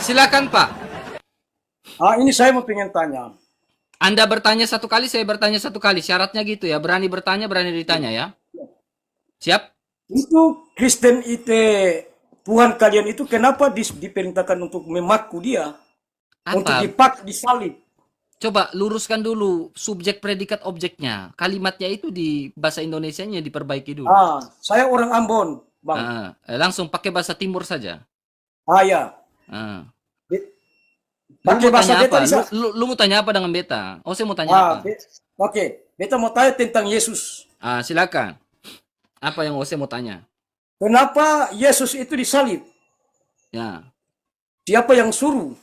Silakan Pak. Ini saya mau pengen tanya. Anda bertanya satu kali, saya bertanya satu kali. Syaratnya gitu ya. Berani bertanya, berani ditanya ya. Siap? Itu Kristen itu Tuhan kalian itu kenapa diperintahkan untuk memaku dia? Untuk Apa? dipak disalib. Coba luruskan dulu subjek, predikat, objeknya. Kalimatnya itu di bahasa Indonesianya diperbaiki dulu. Saya orang Ambon, Bang. Langsung pakai bahasa Timur saja. Ya. Lu Pakai mau bahasa tanya beta apa? Lu mau tanya apa dengan beta? Saya mau tanya apa? Oke. Beta mau tanya tentang Yesus. Silakan. Apa yang saya mau tanya? Kenapa Yesus itu disalib? Ya. Siapa yang suruh?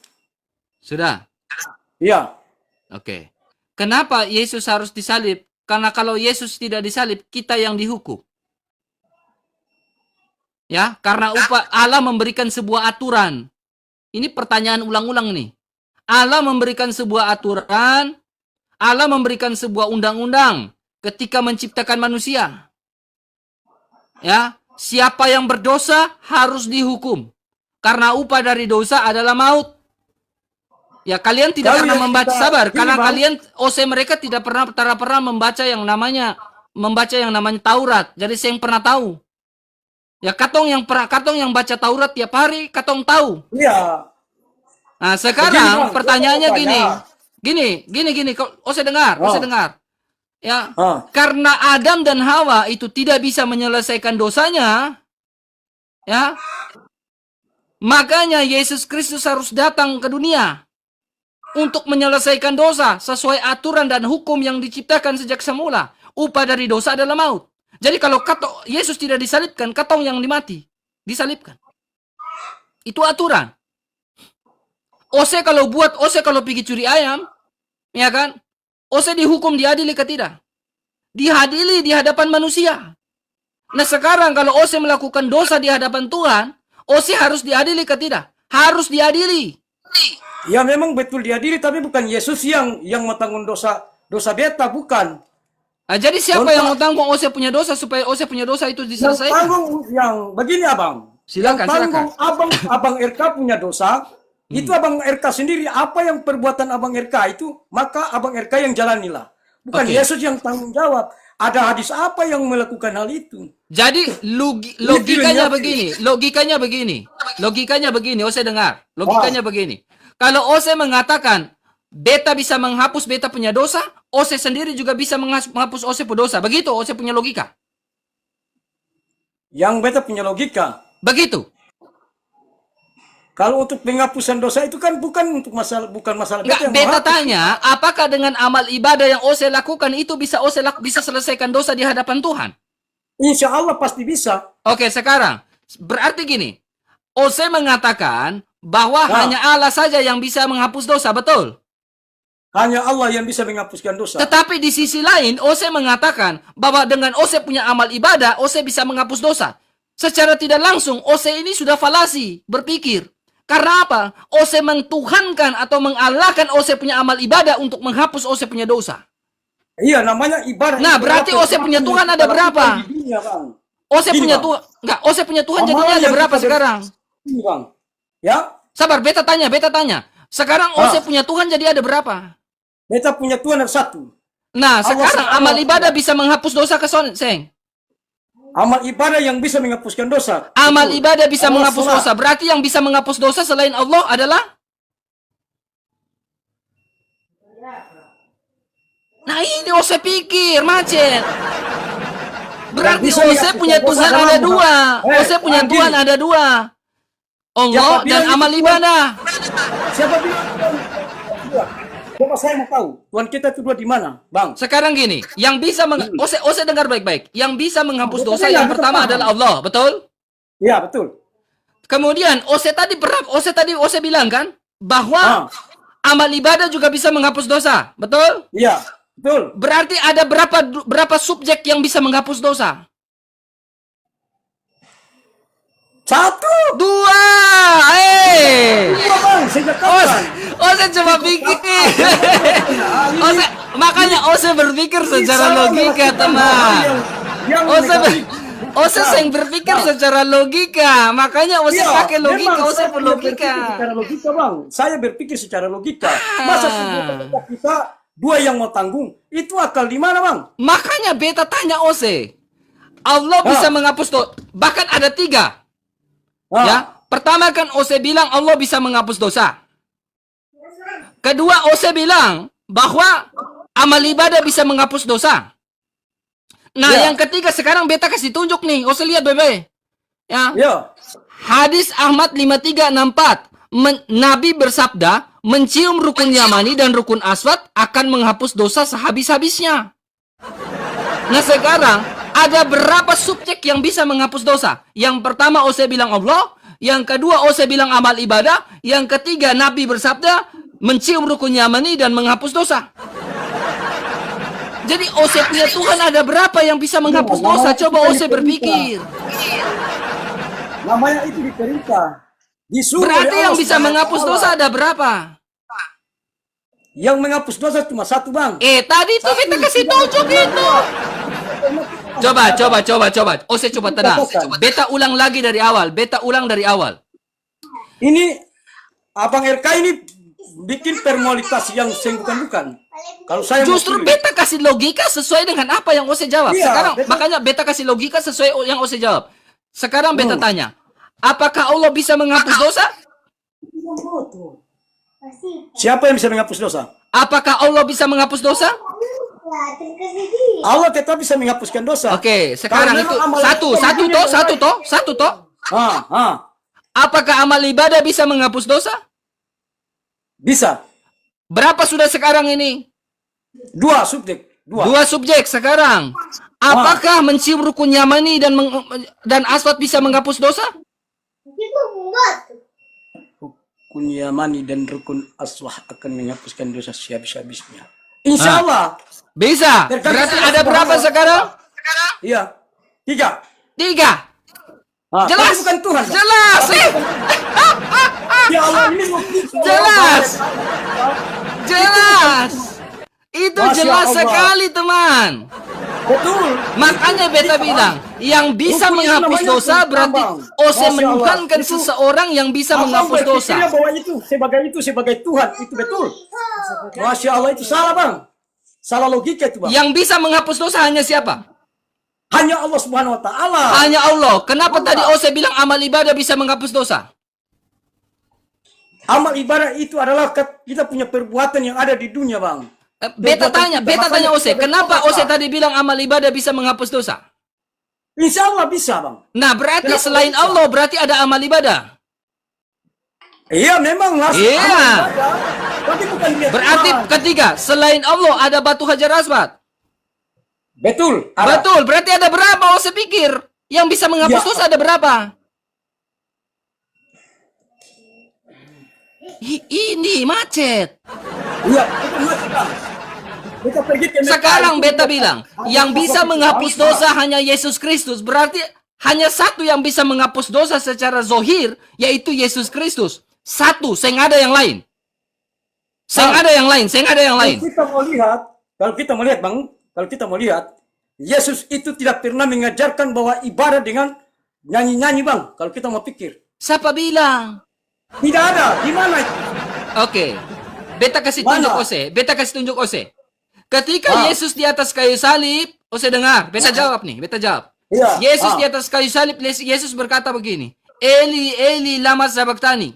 Sudah? Iya. Oke. Kenapa Yesus harus disalib? Karena kalau Yesus tidak disalib, kita yang dihukum. Ya, karena Allah memberikan sebuah aturan. Ini pertanyaan ulang-ulang nih. Allah memberikan sebuah aturan, Allah memberikan sebuah undang-undang ketika menciptakan manusia. Ya, siapa yang berdosa harus dihukum. Karena upah dari dosa adalah maut. Ya, kalian tidak pernah membaca, sabar, karena kalian mereka tidak pernah membaca yang namanya Taurat. Jadi saya yang pernah tahu. Ya, katong yang baca Taurat tiap hari, katong tahu. Iya. Nah, sekarang pertanyaannya gini. Ose dengar. Ya, karena Adam dan Hawa itu tidak bisa menyelesaikan dosanya, ya, makanya Yesus Kristus harus datang ke dunia untuk menyelesaikan dosa sesuai aturan dan hukum yang diciptakan sejak semula. Upah dari dosa adalah maut. Jadi kalau Yesus tidak disalibkan, katong yang disalibkan. Itu aturan. Ose kalau pergi curi ayam, ya kan? Ose dihukum, diadili ke tidak? Diadili di hadapan manusia. Nah sekarang kalau Ose melakukan dosa di hadapan Tuhan, Ose harus diadili ke tidak? Harus diadili. Ya memang betul diadili, tapi bukan Yesus yang menanggung dosa beta, bukan. Jadi siapa yang mau tanggung Ose punya dosa supaya Ose punya dosa itu diselesaikan? Yang tanggung yang begini Abang. Silakan. Abang RK punya dosa, itu Abang RK sendiri. Apa yang perbuatan Abang RK itu, maka Abang RK yang jalanilah. Bukan Yesus yang tanggung jawab. Ada hadis apa yang melakukan hal itu? Jadi logikanya begini. Ose dengar. Logikanya begini. Kalau Ose mengatakan beta bisa menghapus beta punya dosa, Ose sendiri juga bisa menghapus Ose punya dosa. Begitu Ose punya logika. Yang beta punya logika. Begitu. Kalau untuk penghapusan dosa itu kan bukan masalah beta. Beta tanya, apakah dengan amal ibadah yang Ose lakukan itu bisa bisa selesaikan dosa di hadapan Tuhan? Insya Allah pasti bisa. Oke, sekarang berarti gini. Ose mengatakan bahwa hanya Allah saja yang bisa menghapus dosa, betul? Hanya Allah yang bisa menghapuskan dosa. Tetapi di sisi lain, Ose mengatakan bahwa dengan Ose punya amal ibadah, Ose bisa menghapus dosa. Secara tidak langsung, Ose ini sudah falasi, berpikir. Karena apa? Ose mentuhankan atau mengalahkan Ose punya amal ibadah untuk menghapus Ose punya dosa. Iya, namanya ibadah. Nah, berarti Ose punya Tuhan ada berapa? Ose punya Tuhan jadinya ada berapa sekarang? Ini, Bang. Ya? Sabar, beta tanya. Sekarang Ose punya Tuhan jadi ada berapa? Beta punya Tuhan ada satu. Nah, sekarang amal ibadah bisa menghapus dosa ke Seng? Amal ibadah yang bisa menghapuskan dosa. Amal ibadah bisa menghapus dosa. Berarti yang bisa menghapus dosa selain Allah adalah? Nah ini Ose pikir, macet. Berarti Ose punya Tuhan ada dua. Ose punya Tuhan ada dua. Allah dan amal ibadah. Siapa bilang dua? Coba saya mau tahu, Tuhan kita itu dua di mana, Bang? Sekarang gini, yang bisa Ose dengar baik-baik. Yang bisa menghapus dosa yang pertama adalah Allah, betul? Iya, betul. Kemudian Ose bilang kan bahwa amal ibadah juga bisa menghapus dosa, betul? Iya, betul. Berarti ada berapa subjek yang bisa menghapus dosa? Satu. Dua. Dua, Bang. Sejak kapan? Ose coba pikir. Makanya Ose berpikir secara logika, teman. Ose sering berpikir secara logika. Makanya Ose Iya, pakai logika, memang Ose saya punya berpikir berlogika. secara logika, Bang. Saya berpikir secara logika. Masa sebuah kita dua yang mau tanggung, itu akal di mana, Bang? Makanya beta tanya Ose. Allah bisa menghapus dosa. Bahkan ada 3. Ah, Ya, pertama kan Ose bilang Allah bisa menghapus dosa. Kedua Ose bilang bahwa amal ibadah bisa menghapus dosa. Nah, Ya. yang ketiga sekarang beta kasih tunjuk nih. Ose lihat bebe. Ya. Ya. Hadis Ahmad 5364. Nabi bersabda, mencium rukun Yamani dan rukun Aswad akan menghapus dosa sehabis-habisnya. Nah, sekarang ada berapa subjek yang bisa menghapus dosa? Yang pertama Ose bilang Allah, yang kedua Ose bilang amal ibadah, yang ketiga Nabi bersabda mencium rukun Yamani dan menghapus dosa. Jadi Ose punya Tuhan ada berapa yang bisa menghapus dosa? Coba Ose berpikir. Namanya itu diperintah. Disuruh Berarti oleh yang Allah bisa Subhanahu wa menghapus Ta'ala. dosa ada berapa? Yang menghapus dosa cuma satu, Bang. Tadi tuh beta kasih tunjuk itu. Coba. Ose coba tenang. Beta ulang lagi dari awal. Ini Abang RK ini bikin formalitas yang bukan-bukan. Kalau saya mau Justru pilih. beta kasih logika sesuai dengan apa yang Ose jawab. Iya, Sekarang beta- makanya beta kasih logika sesuai yang Ose jawab. Sekarang beta tanya, apakah Allah bisa menghapus dosa? Siapa yang bisa menghapus dosa? Apakah Allah bisa menghapus dosa? Allah tetap bisa menghapuskan dosa. Oke, sekarang Kalau itu memang amal satu toh. Ah, Apakah amal ibadah bisa menghapus dosa? bisa. Berapa sudah sekarang ini? Dua subjek. Dua subjek sekarang. Apakah mencium rukun Yamani dan Aswad bisa menghapus dosa? Rukun Yamani dan rukun Aswah akan menghapuskan dosa sehabis-habisnya. Insya Allah. Bisa. Berarti ada berapa sekarang? Iya. 3. 3. Ah, Jelas. tapi bukan Tuhan. Bang. Jelas. Ya Allah ini bukti. Jelas. Jelas. Itu Masya jelas Allah. sekali, teman. Betul. Makanya beta bilang, yang bisa Rukun itu menghapus namanya dosa rukun berarti tambang. Ose Masya Allah. menuhankan Itu- seseorang yang bisa Abang menghapus dosa. berpikirnya bahwa itu sebagai Tuhan, itu betul. Masya Allah itu salah, Bang. Salah logika itu, Bang. Yang bisa menghapus dosa hanya siapa? Hanya Allah Subhanahu wa Ta'ala. Hanya Allah. Kenapa tadi Ose bilang amal ibadah bisa menghapus dosa? Amal ibadah itu adalah kita punya perbuatan yang ada di dunia, Bang. Beta tanya Ose, Makanya kenapa kita Ose tadi bilang amal ibadah bisa menghapus dosa? Insya Allah bisa, Bang. Nah, berarti Kenapa selain bisa? Allah berarti ada amal ibadah. Iya, memang lah. Iya. Amal ibadah. Tapi bukan dia Berarti Tuhan. ketiga, selain Allah ada batu Hajar Aswad. Betul. Ada. Betul, berarti ada berapa Ose pikir? Yang bisa menghapus Ya. dosa ada berapa? Ini macet. Iya, itu masih, Bang. Kita pergi ke Mekah Sekarang itu, beta bilang, yang bisa menghapus dosa hanya Yesus Kristus. Berarti hanya satu yang bisa menghapus dosa secara zohir, yaitu Yesus Kristus. Satu, saya nggak ada yang lain. Saya nggak ada yang lain, saya nggak ada yang lain. Kalau kita mau lihat, Yesus itu tidak pernah mengajarkan bahwa ibadah dengan nyanyi-nyanyi, Bang. Kalau kita mau pikir. Siapa bilang? Tidak ada. Di mana itu? Oke. Beta kasih tunjuk Ose. Ketika Ah. Yesus di atas kayu salib, Ose dengar. Beta jawab. Iya. Yesus Ah. di atas kayu salib, Yesus berkata begini. Eli, Eli, lama sabaktani.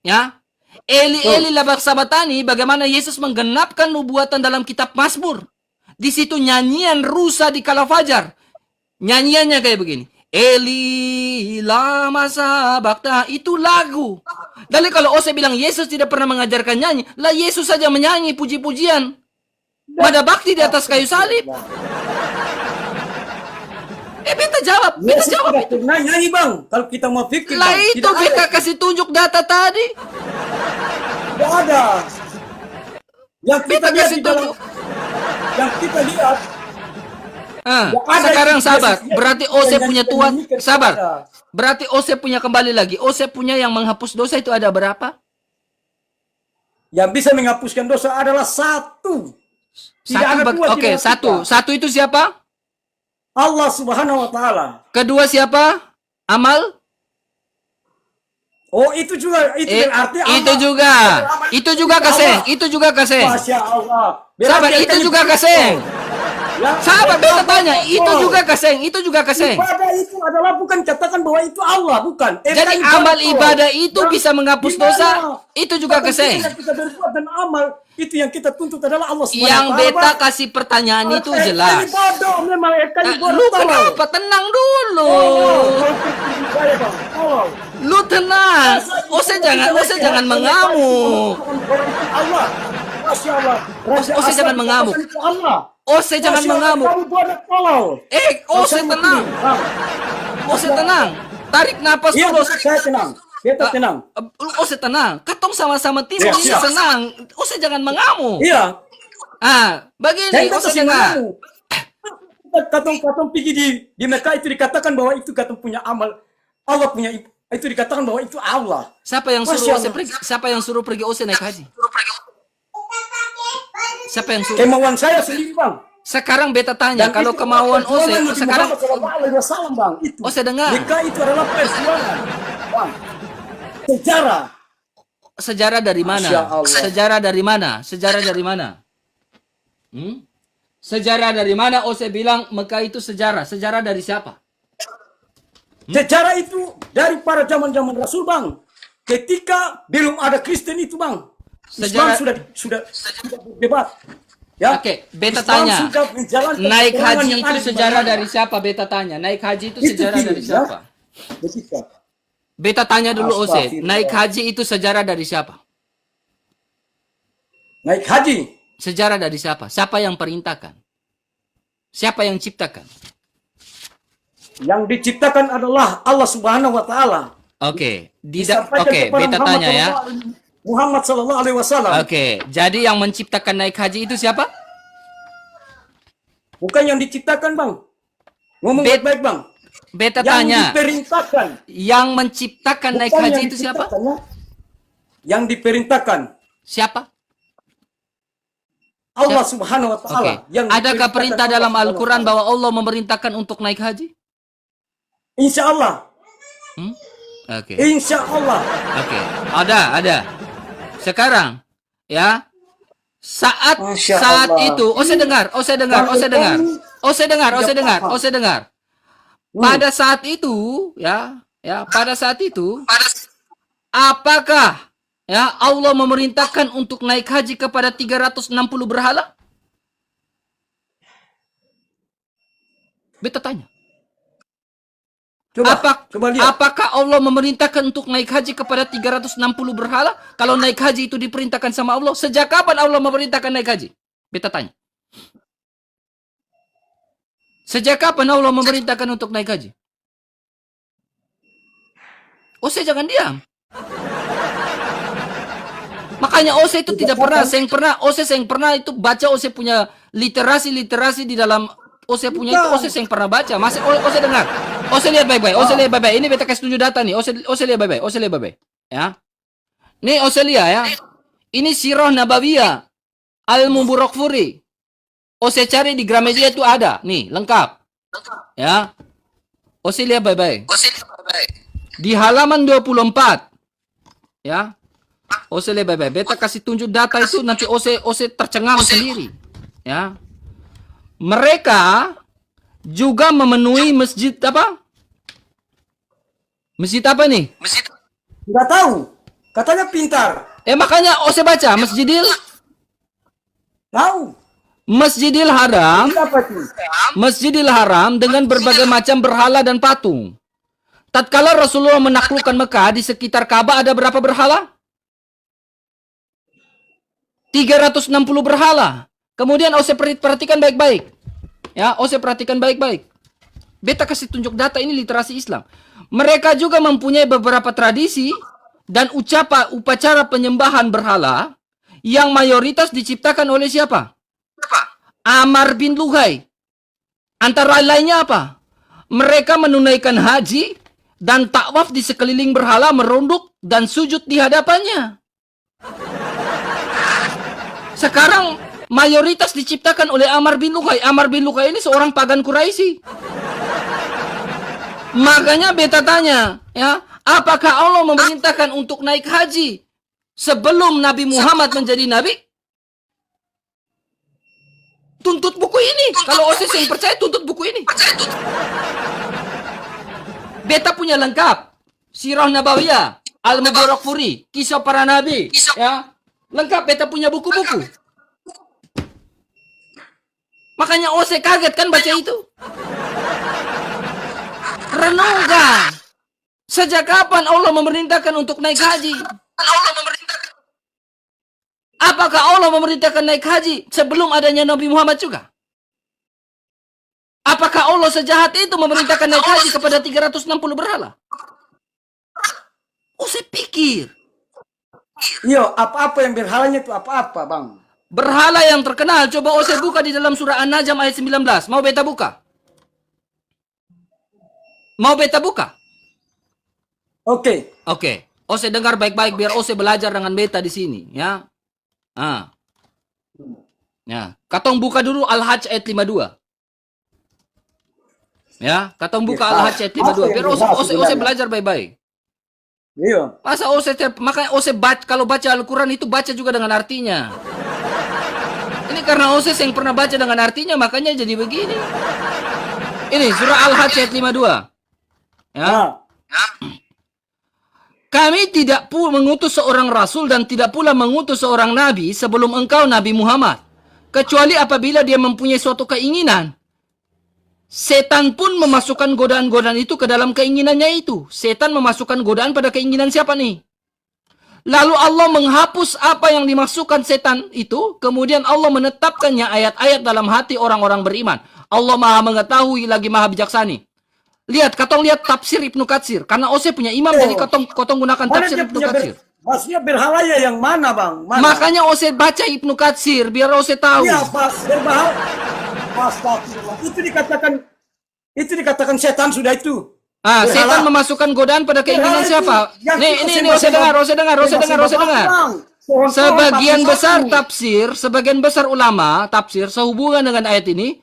Ya. Eli, Eli, lama sabaktani, bagaimana Yesus menggenapkan nubuatan dalam kitab Mazmur. Di situ nyanyian rusa di kala fajar. Nyanyiannya kayak begini. Eli, lama sabakta. Itu lagu. Dan kalau Ose bilang Yesus tidak pernah mengajarkan nyanyi, lah Yesus saja menyanyi puji-pujian. Pada bakti di atas kayu salib. Beta jawab. Yesus tidak pernah nyanyi, Bang. Kalau kita mau pikir, Lah Bang. itu Tidak beta ada. kasih tunjuk data tadi. Tidak ada. Yang kita Beta lihat kasih di dalam, tunjuk. yang kita lihat, ada Sekarang itu sabar. Yesus Berarti yang Ose nyanyi- punya yang Tuhan. nyanyikan Sabar. kepada. Berarti Ose punya kembali lagi. Ose punya yang menghapus dosa itu ada berapa? Yang bisa menghapuskan dosa adalah satu. Tidak ada dua, Oke, tidak ada satu. tiga. Satu itu siapa? Allah Subhanahu wa taala. Kedua siapa? Amal? Oh, itu juga berarti Itu Allah. juga. Amal Itu juga kasih. Allah. Itu juga kasih. Masya Allah. Sahabat, Berarti itu yang juga tadi- kasih. Ya, Sahabat, beta tanya, itu oh. juga kasih. Itu juga kasih. Ibadah itu adalah bukan katakan bahwa itu Allah, bukan. Jadi amal ibadah itu bisa menghapus dosa. Itu juga kasih. Yang kita berbuat dan amal itu yang kita tuntut adalah Allah Subhanahu Yang wa taala, beta Bang. kasih pertanyaan itu Ini jelas. bodoh memang ini bodoh. Lu kenapa? Tenang dulu. Lu tenang. Ose jangan mengamuk. Allah. Masya Allah. Raja Ose jangan Asal mengamuk. itu Allah. Ose jangan Masya Allah, mengamuk. kamu bodoh tolol. Ose tenang. Ose tenang. Tarik napas Iya, dulu. saya tenang. Kita tenang. Ose tenang. Katong sama-sama tim Iya, ini siap. senang. Ose jangan mengamuk. Iya. Begini, Dan Ose dengar. Katong pergi di Mekah itu dikatakan bahwa itu katong punya amal. Allah punya itu dikatakan bahwa itu Allah. Siapa yang Masya suruh Ose Allah. pergi? Siapa yang suruh pergi Ose naik haji? Siapa yang suruh? Kemauan saya sendiri, Bang. Sekarang beta tanya, Dan kalau itu kemauan perjuangan Ose, Nabi sekarang Muhammad SAW, Bang. Itu. Ose dengar. Mekah itu adalah perjuangan, Bang. Sejarah. Sejarah dari mana? Masya Allah. Sejarah dari mana? Sejarah dari mana? Sejarah dari mana? Ose bilang Mekah itu sejarah. Sejarah dari siapa? Sejarah itu dari para zaman-zaman Rasul, Bang. Ketika belum ada Kristen itu, Bang. Islam Sejarah- sudah berdebat. Ya. Oke, beta Islam tanya. sudah menjalankan Naik peperangan haji yang itu ada di sejarah mana-mana. dari siapa? Beta tanya. Naik haji itu Itu sejarah tidak, dari ya. siapa? Begitu. Beta tanya dulu Ose. Astagfirullah. Naik haji itu sejarah dari siapa? Naik haji. Sejarah dari siapa? Siapa yang perintahkan? Siapa yang ciptakan? Yang diciptakan adalah Allah Subhanahu wa taala. Oke, Disampaikan oke, kepada beta tanya ya. Muhammad sallallahu alaihi wasallam. Oke, jadi yang menciptakan naik haji itu siapa? Bukan yang diciptakan, Bang. Ngomong Bet- baik-baik, Bang. Beta Yang tanya, diperintahkan. yang menciptakan naik Bukan haji yang itu siapa? diciptakan, ya. Yang diperintahkan Siapa? Allah Siapa? Subhanahu wa Oke. taala. Yang Adakah diperintahkan perintah Allah dalam Subhanahu wa Al-Quran taala. bahwa Allah memerintahkan untuk naik haji? Insya Allah. Oke. Insya Allah. Oke. Ada. Sekarang, ya. Saat Masya saat Allah. itu, Ose dengar. Pada saat itu, pada saat itu, apakah Allah memerintahkan untuk naik haji kepada 360 berhala? Beta tanya. Coba lihat. Apakah Allah memerintahkan untuk naik haji kepada 360 berhala? Kalau naik haji itu diperintahkan sama Allah, sejak kapan Allah memerintahkan naik haji? Beta tanya. Sejak kapan Allah memerintahkan untuk naik haji? Ose jangan diam. Makanya Ose itu tidak pernah, Ose pernah itu baca, Ose punya literasi di dalam Ose punya itu, Ose yang pernah baca. Masih Ose dengar. Ose lihat baik-baik. Ini beta kasih tunjuk data nih. Ose lihat baik-baik. Ya. Nih Ose lihat ya. Ini Sirah Nabawiyah Al-Mubarakfuri. Ose cari di Gramedia itu ada. Nih, lengkap. Ya. Ose lihat baik-baik. Di halaman 24. Ya. Ose lihat baik-baik. Beta kasih tunjuk data itu, nanti Ose tercengang sendiri. Ya. Mereka juga memenuhi masjid apa? Masjid apa nih? Nggak tahu. Katanya pintar. Makanya Ose baca Tahu. Masjidil Haram, Apa itu? Masjidil Haram dengan berbagai macam berhala dan patung. Tatkala Rasulullah menaklukkan Mekah, di sekitar Ka'bah ada berapa berhala? 360 berhala. Kemudian Ose perhatikan baik-baik. Ya, Ose perhatikan baik-baik. Beta kasih tunjuk data ini literasi Islam. Mereka juga mempunyai beberapa tradisi dan upacara penyembahan berhala yang mayoritas diciptakan oleh siapa? Amr bin Luhai. Antara lainnya apa? Mereka menunaikan haji dan takwaf di sekeliling berhala, merunduk dan sujud di hadapannya. Sekarang mayoritas diciptakan oleh Amr bin Luqay. Amr bin Luqay ini seorang pagan Quraisy. Makanya beta tanya, ya, apakah Allah memerintahkan untuk naik haji sebelum Nabi Muhammad menjadi nabi? Tuntut buku ini. Kalau OSIS yang percaya, tuntut buku ini. Beta punya lengkap. Sirah Nabawiyah, Al-Mubarakfuri, kisah para nabi, ya. Lengkap, beta punya buku-buku. Makanya OSIS kaget kan baca itu. Renungkan. Sejak kapan Allah memerintahkan untuk naik haji? Apakah Allah memerintahkan naik haji sebelum adanya Nabi Muhammad juga? Apakah Allah sejahat itu memerintahkan naik haji kepada 360 berhala? Oh, saya pikir. Iya, apa-apa yang berhalanya itu apa-apa, Bang? Berhala yang terkenal, coba saya buka di dalam surah An-Najm ayat 19. Mau beta buka? Mau beta buka? Oke. Oke. Saya dengar baik-baik biar saya belajar dengan beta di sini, ya. Ya, katong buka dulu Al-Hajj ayat 52. Ya, katong buka Al-Hajj ayat 52 biar saya belajar baik-baik. Iya. Masa makanya baca, kalau baca Al-Qur'an itu baca juga dengan artinya. Ini karena yang pernah baca dengan artinya makanya jadi begini. Ini surah Al-Hajj ayat 52. Ya. Kami tidak mengutus seorang rasul dan tidak pula mengutus seorang nabi sebelum engkau Nabi Muhammad. Kecuali apabila dia mempunyai suatu keinginan. Setan pun memasukkan godaan-godaan itu ke dalam keinginannya itu. Setan memasukkan godaan pada keinginan siapa nih? Lalu Allah menghapus apa yang dimasukkan setan itu. Kemudian Allah menetapkannya ayat-ayat dalam hati orang-orang beriman. Allah maha mengetahui lagi maha bijaksana. Lihat, katong lihat tafsir Ibnu Katsir. Karena Ose punya imam, jadi katong gunakan tafsir Ibnu Katsir. Maksudnya berhalanya yang mana, Bang? Mana? Makanya Ose baca Ibnu Katsir, biar Ose tahu. Iya, pas berbahala. Astagfirullah. Itu dikatakan setan sudah itu. Setan memasukkan godaan pada keinginan siapa? Ini Ose dengar. Sebagian besar ulama tafsir sehubungan dengan ayat ini,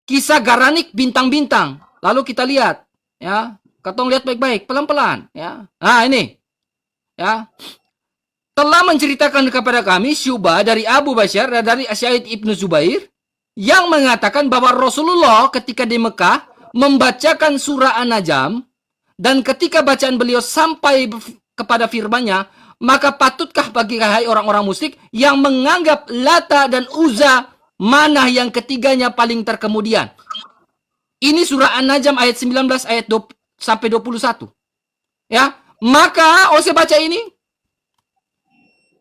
kisah Garanik bintang-bintang. Lalu kita lihat, ya, katong lihat baik-baik, pelan-pelan, ya. Nah ini, ya, telah menceritakan kepada kami Syubah dari Abu Bashar dan dari Sa'id ibnu Zubair yang mengatakan bahwa Rasulullah ketika di Mekah membacakan surah An-Najm dan ketika bacaan beliau sampai kepada firman-Nya, maka patutkah bagi orang-orang musyrik yang menganggap Lata dan Uzza Manah yang ketiganya paling terkemudian. Ini surah An-Najm ayat 19 ayat 20 sampai 21. Ya, maka saya baca ini.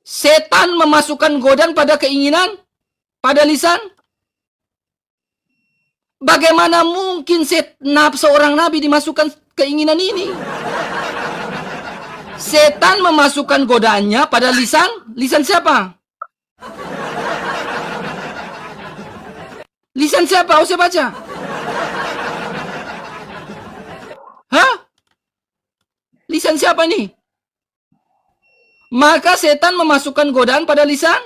Setan memasukkan godaan pada keinginan, pada lisan. Bagaimana mungkin seorang nabi dimasukkan keinginan ini? Setan memasukkan godaannya pada lisan. Lisan siapa? Lisan siapa? Saya baca. Lisan siapa nih? Maka setan memasukkan godaan pada lisan.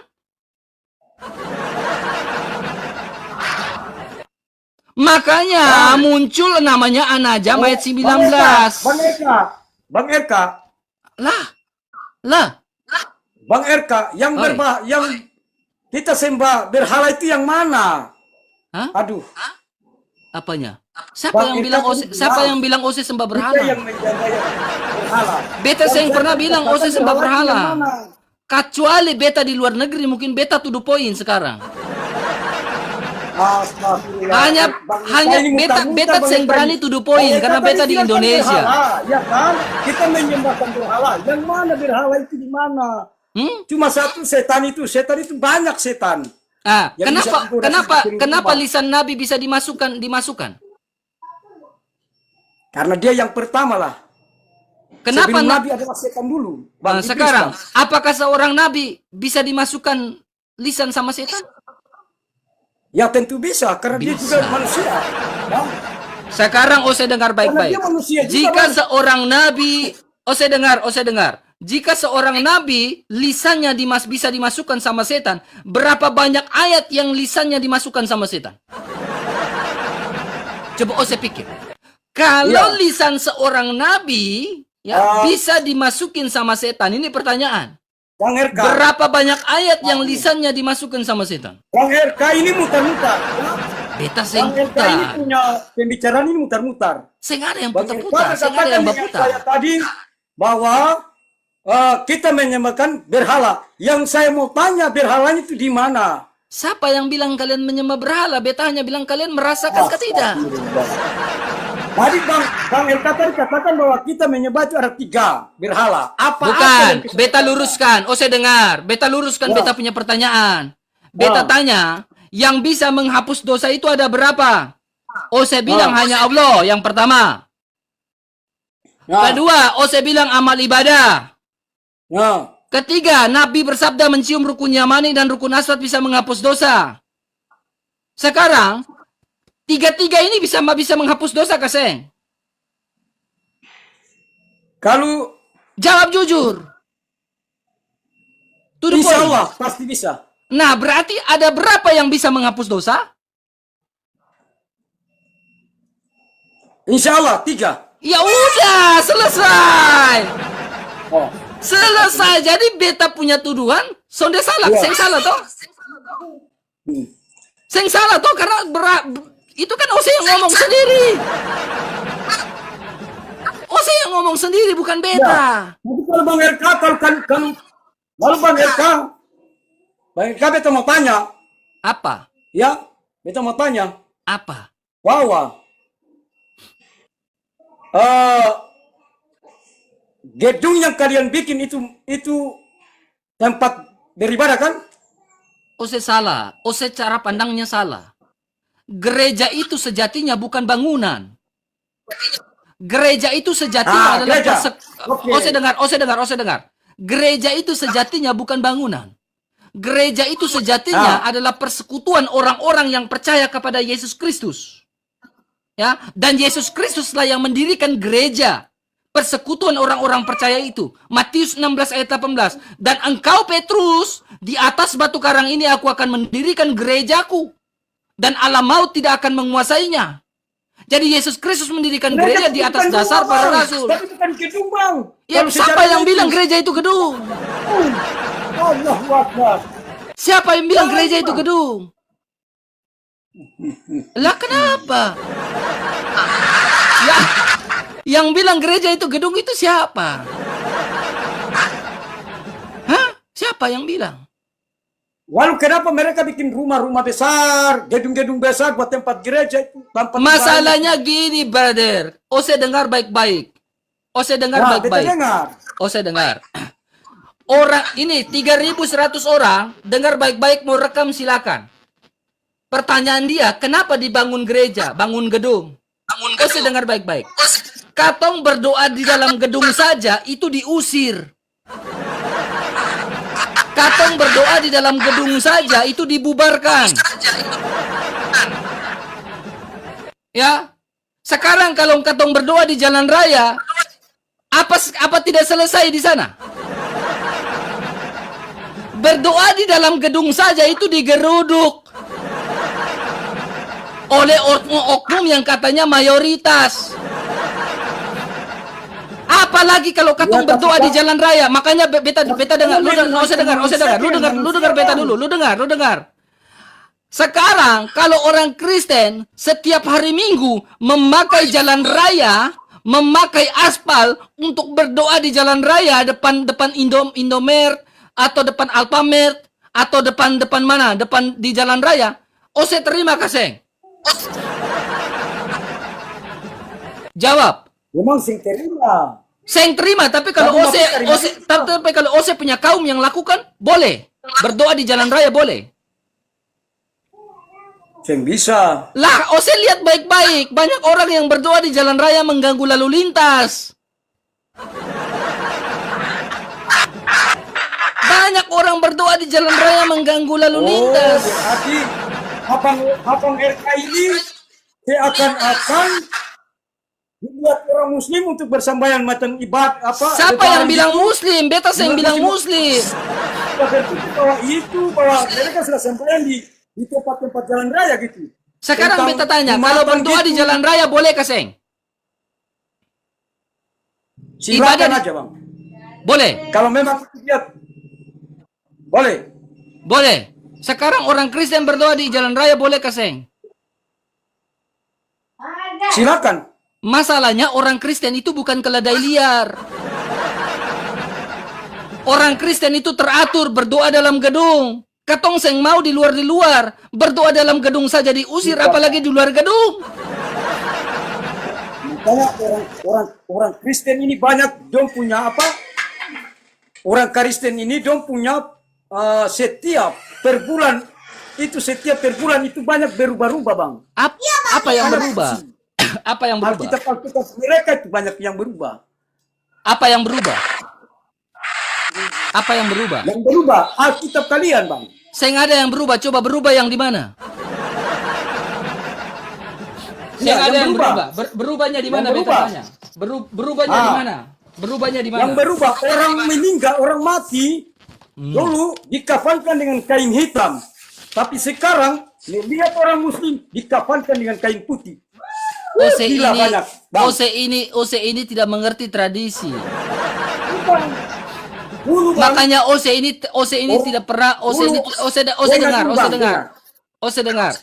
Makanya muncul namanya An-Najm ayat 19. Bang Eka. Lah. Bang Eka, yang kita sembah berhala itu yang mana? Hah? Aduh. Apanya? Siapa yang bilang Ose sembah berhala? Yang menjaga yang berhala. Beta yang pernah bilang Ose sembah berhala. Kecuali beta di luar negeri, mungkin beta to the point sekarang. Hanya beta yang berani to the point karena beta di Indonesia. Ya kan? Kita menyembahkan berhala. Yang mana berhala itu di mana? Cuma satu setan itu banyak setan. Kenapa lisan Nabi bisa dimasukkan? Karena dia yang pertama lah. Kenapa Nabi adalah setan dulu? Sekarang, apakah seorang Nabi bisa dimasukkan lisan sama setan? Ya tentu bisa, karena dia juga manusia. Ya. Sekarang saya dengar baik-baik. Jika seorang Nabi, saya dengar. jika seorang nabi lisannya bisa dimasukkan sama setan, berapa banyak ayat yang lisannya dimasukkan sama setan? Coba Ose pikir. Kalau lisan seorang nabi bisa dimasukin sama setan, ini pertanyaan. Bang RK. Berapa banyak ayat yang lisannya dimasukkan sama setan? Bang RK ini mutar-mutar. Beta Bang RK ini punya pembicaraan ini mutar-mutar. Saya ada yang Bang putar-putar, RK saya ada yang katakan berputar. saya tadi bahwa kita menyembahkan berhala. Yang saya mau tanya berhalanya itu di mana? Siapa yang bilang kalian menyembah berhala? Beta hanya bilang kalian merasakan ke tidak? Tadi Bang RK tadi katakan bahwa kita menyembah itu ada 3 berhala. Apa? Bukan, beta luruskan. Oh, saya dengar. Beta luruskan beta punya pertanyaan. Beta tanya, yang bisa menghapus dosa itu ada berapa? Oh, saya bilang hanya Allah yang pertama. Kedua, oh saya bilang amal ibadah. Ketiga, Nabi bersabda mencium rukun yamani dan rukun aswad bisa menghapus dosa. Sekarang, 3 ini bisa menghapus dosa, Kaseng? Kalau jawab jujur. Insya Allah pasti bisa. Nah, berarti ada berapa yang bisa menghapus dosa? Insya Allah 3. Ya udah, selesai. Selesai. Jadi beta punya tuduhan, sonde salah. Seng salah toh? Seng salah toh karena itu kan Ose yang ngomong sendiri. Ose yang ngomong sendiri bukan beta. Tapi kalau Bang RK kalau Bang RK beta mau tanya. Apa? Ya, beta mau tanya. Apa? Bahwa gedung yang kalian bikin itu tempat beribadah kan? Ose salah. Ose cara pandangnya salah. Gereja itu sejatinya bukan bangunan. Gereja itu sejatinya adalah Ose dengar. Gereja itu sejatinya bukan bangunan. Gereja itu sejatinya adalah persekutuan orang-orang yang percaya kepada Yesus Kristus. Ya, dan Yesus Kristuslah yang mendirikan gereja. Persekutuan orang-orang percaya itu. Matius 16 ayat 18. Dan engkau Petrus, di atas batu karang ini aku akan mendirikan gerejaku. Dan alam maut tidak akan menguasainya. Jadi Yesus Kristus mendirikan gereja di atas dasar para rasul. Tapi bukan gedung, Bang. Ya, siapa yang bilang gereja itu gedung? Allahu Akbar. Siapa yang bilang gereja itu gedung? Lah kenapa? Ya, yang bilang gereja itu gedung itu siapa? Hah? Siapa yang bilang? Lalu kenapa mereka bikin rumah-rumah besar, gedung-gedung besar buat tempat gereja itu? Masalahnya gini, brother. Ose dengar baik-baik. Ose dengar baik-baik. Ose dengar. Orang ini 3.100 orang dengar baik-baik, mau rekam silakan. Pertanyaan dia, kenapa dibangun gereja, bangun gedung? Ose dengar baik-baik. Katong berdoa di dalam gedung saja itu diusir. Katong berdoa di dalam gedung saja itu dibubarkan. Ya. Sekarang kalau katong berdoa di jalan raya, apa tidak selesai di sana? Berdoa di dalam gedung saja itu digeruduk oleh oknum yang katanya mayoritas. Apalagi kalau katong berdoa di jalan raya. Makanya beta dengar, lu dengar beta dulu, lu dengar. Sekarang kalau orang Kristen setiap hari Minggu memakai jalan raya, memakai aspal untuk berdoa di jalan raya depan Indomaret atau depan Alfamart atau depan mana? Depan di jalan raya. Ose terima kasih. Jawab. Memang sing terima. Seng terima, tapi kalau Ose punya kaum yang lakukan, boleh. Berdoa di jalan raya boleh. Seng bisa. Lah, Ose lihat baik-baik. Banyak orang yang berdoa di jalan raya mengganggu lalu lintas. Banyak orang berdoa di jalan raya mengganggu lalu lintas. Berarti Abang RK ini seakan-akan lihat orang Muslim untuk bersambayan macam ibadah apa? Siapa yang bilang gitu. Muslim? Beta yang bilang Muslim. Kita berpikir bahwa mereka sudah sambayan di tempat-tempat jalan raya gitu. Sekarang Tentang beta tanya, jumatan kalau berdoa di gitu. jalan raya boleh kah, Seng? Silakan Ibadah- aja, Bang. Boleh. Kalau memang lihat boleh. Boleh. Sekarang orang Kristen berdoa di jalan raya boleh kah, Seng? Silakan. Masalahnya orang Kristen itu bukan keledai liar. Orang Kristen itu teratur berdoa dalam gedung. Katong Seng mau di luar berdoa dalam gedung saja diusir, apalagi di luar gedung. Makanya orang Kristen ini banyak dong punya apa? Orang Kristen ini dong punya setiap per bulan itu banyak berubah-ubah, Bang. Apa yang berubah? Apa yang berubah? Alkitab mereka itu banyak yang berubah. Apa yang berubah? Apa yang berubah? Yang berubah Alkitab kalian, Bang. Seng ada yang berubah, coba berubah yang di mana? Seng ada yang berubah. Berubahnya di mana Yang beta berubah. tanya? Berubahnya di mana? Berubahnya di mana? Yang berubah orang meninggal, orang mati dulu dikafankan dengan kain hitam. Tapi sekarang lihat orang Muslim dikafankan dengan kain putih. OC Gila ini, banyak, Bang. OC ini tidak mengerti tradisi. Dulu, Bang. Makanya OC ini tidak pernah OC dengar.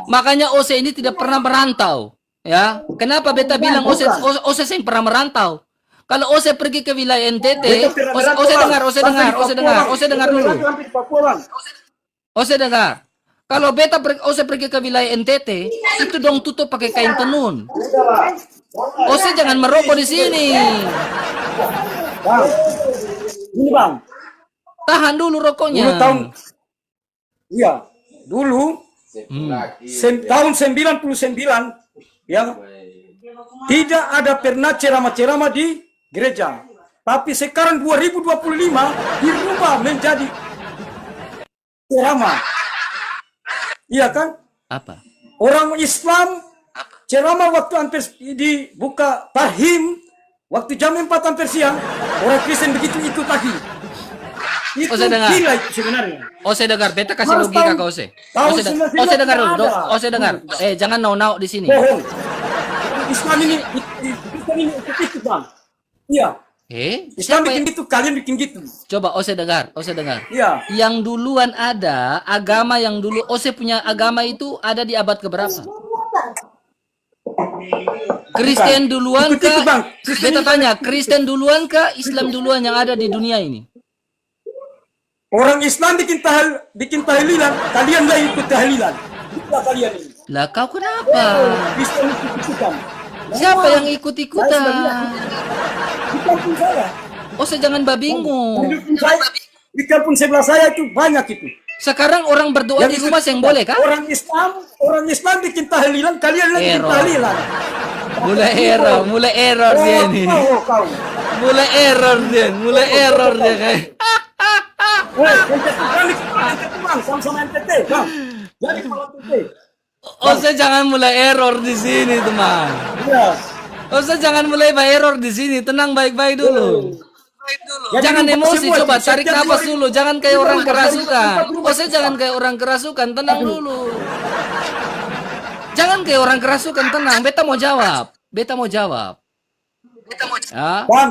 Makanya OC ini tidak pernah merantau, ya. Kenapa beta bilang OC sing pernah merantau? Kalau OC pergi ke wilayah NTT, OC dengar dulu. OC dengar. Kalau beta OC pergi ke wilayah NTT, itu dong tutup pakai kain tenun. OC jangan merokok di sini. Bang. Ini, Bang. Tahan dulu rokoknya. Dulu tahun iya, dulu tahun 99 ya. Tidak ada pernah ceramah-ceramah di gereja. Tapi sekarang 2025 dirubah menjadi ceramah. Iya kan? Apa? Orang Islam ceramah waktu hampir dibuka Tahim waktu jam 4 hampir siang, orang Kristen begitu ikut lagi. Itu saya dengar. gila itu sebenarnya. Ose dengar, beta kasih Harus logika tahun- ke Ose. tahun Ose 99 dengar dulu, ada. Ose dengar. Jangan nau-nau di sini. Bohong. Islam ini Kristen ini ikut Bang. Iya. Islam Siapa bikin yang- gitu, kalian bikin gitu. Coba Ose dengar. Iya. Yang duluan ada agama yang dulu Ose punya agama itu ada di abad keberapa? Kristen duluan Ikut itu, Bang. kah? Beta tanya, Kristen duluan kah? Islam duluan yang ada di dunia ini? Orang Islam bikin tahlilan, kalian lah ikut tahlilan. Itulah kalian ini. Lah kau kenapa? Kristen ikut-ikutan. Siapa yang Saya sudah ikut-ikutan? lihat. Di kampung saya. Ose jangan babingung. Di kampung sebelah saya itu banyak itu. Sekarang orang berdoa di rumah yang boleh kah? Orang Islam bikin tahlilan, kalian lagi bikin Error. tahlilan. Mulai error dia ini. Kau. Mulai error dia kayak. NTT Bang, sama-sama NTT, Bang. Jadi kalau NTT. Ose jangan mulai error di sini, teman. Iya. Ose jangan mulai error di sini. Tenang baik-baik dulu. Jadi Jangan lupa emosi, semua, coba setiap tarik nafas hari- dulu. Jangan kayak orang Lupa, kerasukan. lupa. Ose jangan kayak orang kerasukan. Tenang dulu. Jangan kayak orang kerasukan. Tenang. Beta mau jawab. Ya. Bang,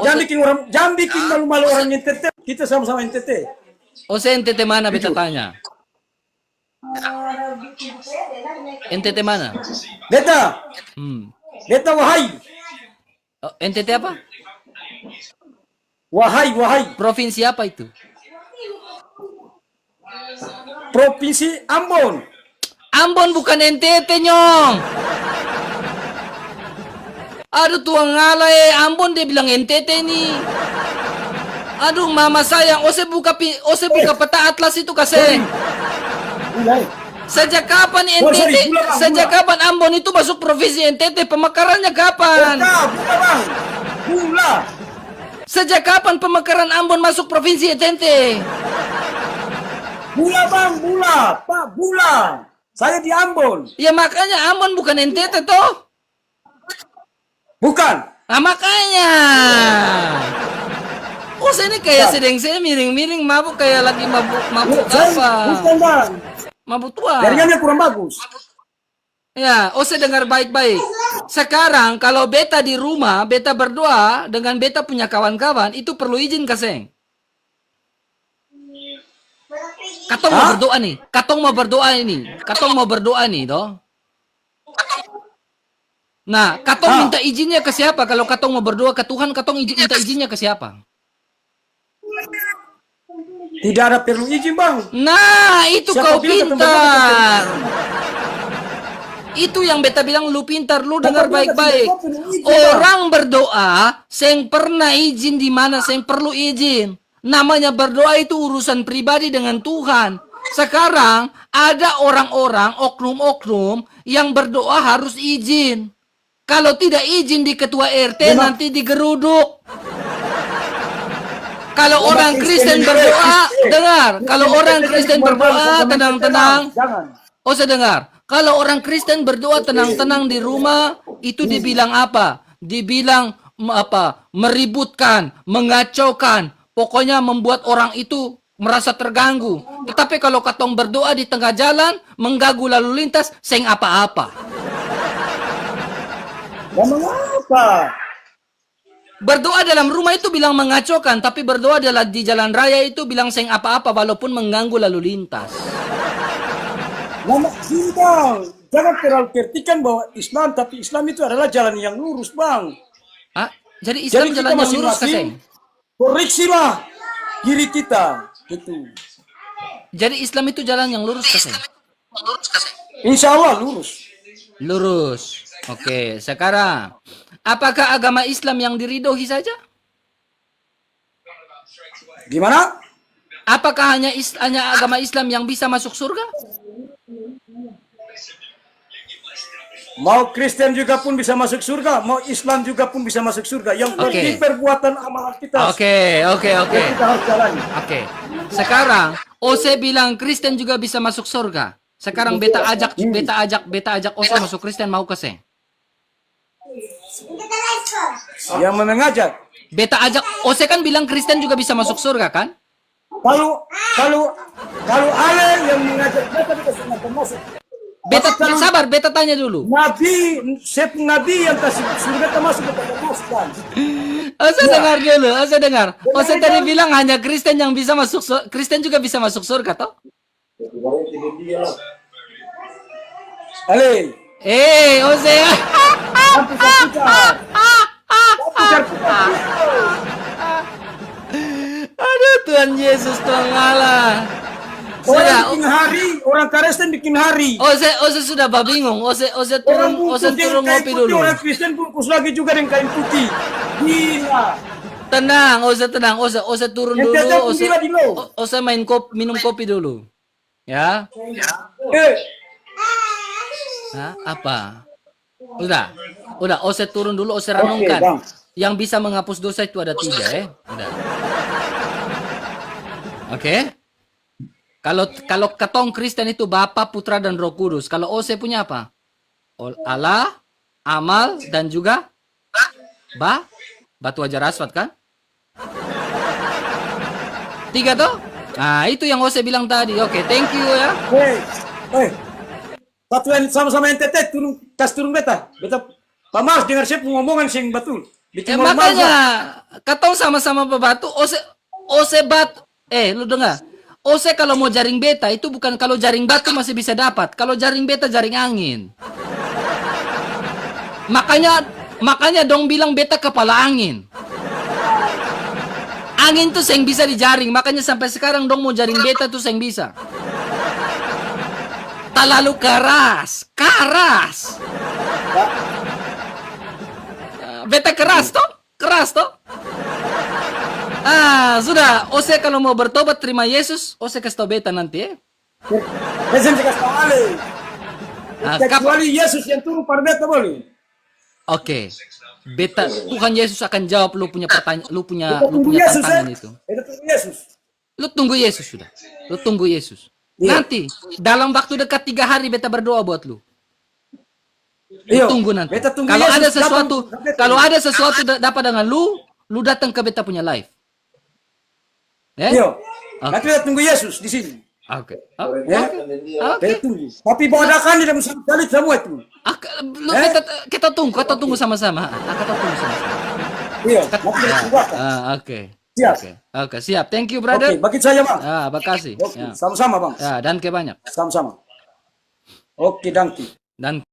jangan bikin malu-malu orang NTT. Kita sama-sama NTT. Ose NTT mana beta tanya? NTT mana? Beta wahai. Oh, NTT apa? Wahai. Provinsi apa itu? Provinsi Ambon. Ambon bukan NTT, Nyong. Aduh, tuang ngalai. Ambon dia bilang NTT nih. Aduh, mama sayang. Ose buka peta atlas itu kasih. Sejak kapan NTT? Sejak kapan Ambon itu masuk provinsi NTT? Pemekarannya kapan? Bang. Bula. Sejak kapan pemekaran Ambon masuk provinsi NTT? Bula, Bang. Bula. Pak, Bula. Saya di Ambon. Ya makanya Ambon bukan NTT toh? Bukan. Nah, makanya. Ose ini kayak sedang saya miring-miring mabuk kayak lagi mabuk apa? Bukan bang. Mabuk tua. Jaringannya kurang bagus. Ya, Ose dengar baik-baik. Sekarang kalau beta di rumah, beta berdoa dengan beta punya kawan-kawan, itu perlu izin kaseng. Katong mau berdoa nih. Katong mau berdoa ini. Katong mau berdoa nih, toh. Nah, katong minta izinnya ke siapa? Kalau katong mau berdoa ke Tuhan, katong minta izinnya ke siapa? Tidak ada perlu izin bang. Nah, itu Siapa kau bilang pintar. Itu yang beta bilang lu pintar, lu dengar baik-baik. Orang berdoa, seng pernah izin di mana seng perlu izin. Namanya berdoa itu urusan pribadi dengan Tuhan. Sekarang ada orang-orang, oknum-oknum yang berdoa harus izin. Kalau tidak izin di ketua RT nanti digeruduk. Kalau orang Kristen berdoa, dengar. Kalau orang Kristen berdoa, tenang-tenang. Oh, saya dengar. Kalau orang Kristen berdoa tenang-tenang di rumah, itu dibilang apa? Dibilang apa? Meributkan, mengacaukan. Pokoknya membuat orang itu merasa terganggu. Tetapi kalau katong berdoa di tengah jalan, mengganggu lalu lintas, seng apa-apa. Mengapa? Berdoa dalam rumah itu bilang mengacaukan, tapi berdoa di jalan raya itu bilang seng apa-apa walaupun mengganggu lalu lintas. Bang, jangan terlalu kertikan bahwa Islam, tapi Islam itu adalah jalan yang lurus, bang. Ah, jadi Islam jalan yang lurus kaseng. Koreksilah diri kita, gitu. Jadi Islam itu jalan yang lurus kaseng. Insya Allah lurus. Lurus. Oke, sekarang apakah agama Islam yang diridhoi saja? Gimana? Apakah hanya agama Islam yang bisa masuk surga? Mau Kristen juga pun bisa masuk surga, mau Islam juga pun bisa masuk surga. Yang penting perbuatan amal kita. Oke. Kita harus jalani. Oke. Sekarang Ose bilang Kristen juga bisa masuk surga. Sekarang beta ajak Ose masuk Kristen, mau kasih? Yang mengajak. Beta ajak Ose kan bilang Kristen juga bisa masuk surga kan? Kalau Ale yang mengajak beta sudah termasuk. Beta sabar, beta tanya dulu. Nabi yang kasih surga termasuk kan? Ose dengar dulu, Ose dengar. Ose tadi bilang hanya Kristen yang bisa masuk Kristen juga bisa masuk surga toh? Ale. Ose. Aduh, Tuhan Yesus, Tuhan Allah. Orang Kristen bikin hari. Ose sudah bingung. Ose turun ngopi dulu. Orang Kristen bungkus lagi juga dengan kain putih. Gila. Tenang, Ose turun dulu. Ose minum kopi dulu. Ya. Hah, apa? Udah, Ose turun dulu, Ose renungkan. Yang bisa menghapus dosa itu ada 3, Udah. Oke. Kalau katong Kristen itu Bapa, Putra, dan Roh Kudus. Kalau Ose punya apa? Allah, amal, dan juga batu ajar aswat kan? 3 toh? Nah, itu yang Ose bilang tadi. Oke, thank you ya. Satu yang sama-sama NTT turun beta. Beta pamas dengar saya ngomongan sing betul. Makanya katong sama-sama bebatu. Ose batu. Lu dengar? Ose kalau mau jaring beta itu bukan kalau jaring batu masih bisa dapat. Kalau jaring beta jaring angin. Makanya dong bilang beta kepala angin. Angin tuh yang bisa dijaring. Makanya sampai sekarang dong mau jaring beta tuh yang bisa. Terlalu keras. Beta keras toh? Sudah. Ose kalau mau bertobat terima Yesus, Ose kasih tau beta nanti Yesus kasih tau Ale. Kecuali Yesus yang turun pada beta boleh. Oke. Beta Tuhan Yesus akan jawab lu punya pertanyaan, lu punya tantangan itu. Lu tunggu Yesus sudah. Lu tunggu Yesus. Nanti dalam waktu dekat 3 hari beta berdoa buat lu. Lu Iyo, tunggu nanti. beta tunggu Kalau Yesus ada datang. sesuatu, kalau ada sesuatu dapat dengan lu datang ke beta punya live. Ya? Iyo, Oke. nanti kita tunggu Yesus di sini. Oke. Ya, Oke. beta tunggu. Tapi bawakan tidak mesti sekali semua itu. Lu kita tunggu sama-sama. Kita tunggu sama-sama. Iya, nanti kita tunggu. Oke. Siap. Oke, siap. Thank you, brother. Oke, bagi saya bang. Makasih. Oke, Ya. sama-sama bang. Ya, dan ke banyak. Sama-sama. Oke, danke. Dan